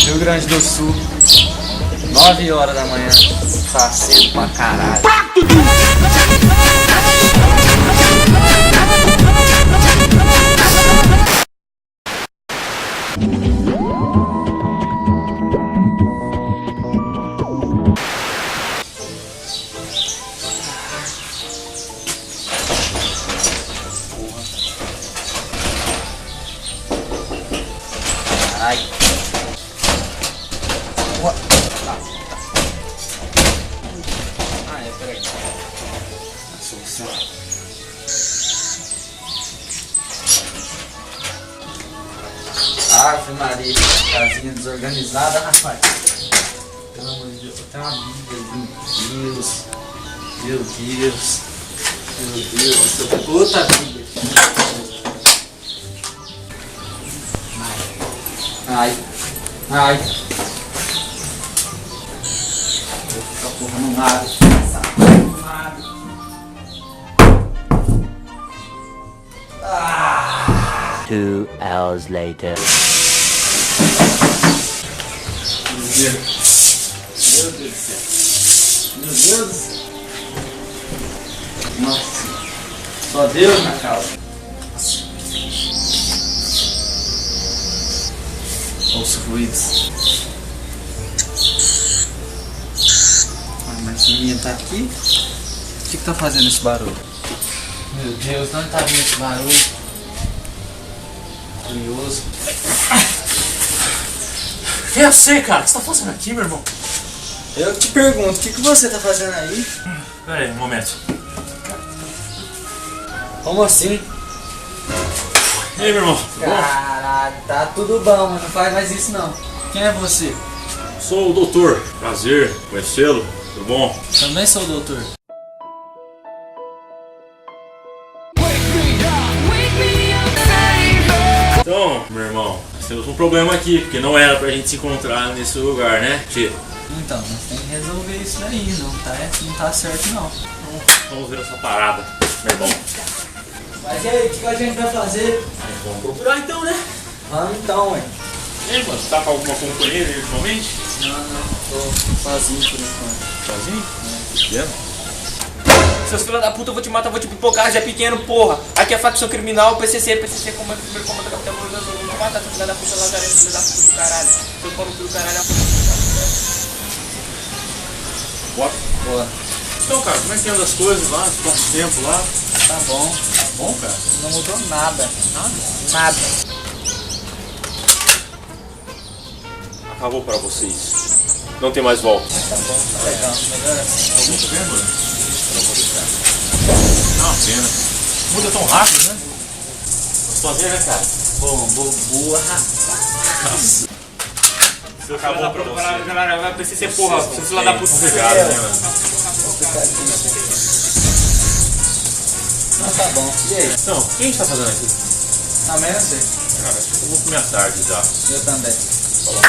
Rio Grande do Sul, 9 horas da manhã, tá cedo pra caralho. Ai. Peraí. Ave Maria, casinha desorganizada, rapaz. Pelo amor de Deus, tem uma Bíblia, meu Deus. Meu Deus. Meu Deus, puta Bíblia. Ai. Vou ficar porra no nada. Ah. 2 hours later. Meu Deus. Meu Deus do céu. Meu Deus do céu. Nossa. Só Deus na causa. Os ruídos. Mas o menino tá aqui. O que tá fazendo esse barulho? Meu Deus, não tá vindo esse barulho. Curioso. Eu sei, cara. O que você tá fazendo aqui, meu irmão? Eu te pergunto, o que você tá fazendo aí? Pera aí, um momento. Como assim? E aí, meu irmão? Tudo bom? Caralho, tá tudo bom, mas não faz mais isso não. Quem é você? Sou o doutor. Prazer conhecê-lo. Tudo bom? Também sou o doutor. Então, meu irmão, nós temos um problema aqui, porque não era pra gente se encontrar nesse lugar, né, tio? Então, nós temos que resolver isso daí, não tá certo não. Então, vamos ver essa parada, meu irmão. Mas e aí, o que a gente vai fazer? Vamos procurar então, né? Vamos então, ué. E aí, mano, você tá com alguma companheira ultimamente? Não, tô sozinho por enquanto. Sozinho? Pequeno? Seus filhos da puta, eu vou te matar, vou te pipocar, já é pequeno, porra. Aqui é facção criminal, PCC como é o primeiro comando da capital do Brasil. Vou matar seu filho da puta, lazarento, filho da puta do caralho. Seu pau no cu do caralho. Bora. Boa. Então, cara, como é que anda as coisas lá? Quanto tempo lá? Tá bom. Tá bom, cara? Não mudou nada. Nada. Nada. Acabou pra vocês. Não tem mais volta. Tá bom, tá legal. Melhor assim. Tá vendo, mano? Não, pena. Muda tão rápido, né? Gostou ver, né, cara? Boa, rapaz. Você acabou pra você. Galera, vai PCC, porra. Seu filho da puta. Obrigado, né, mano? Não, tá bom. E aí? Então, o que a gente tá fazendo aqui? Também não sei. Cara, acho que eu vou comer à tarde já. Eu também. Falou.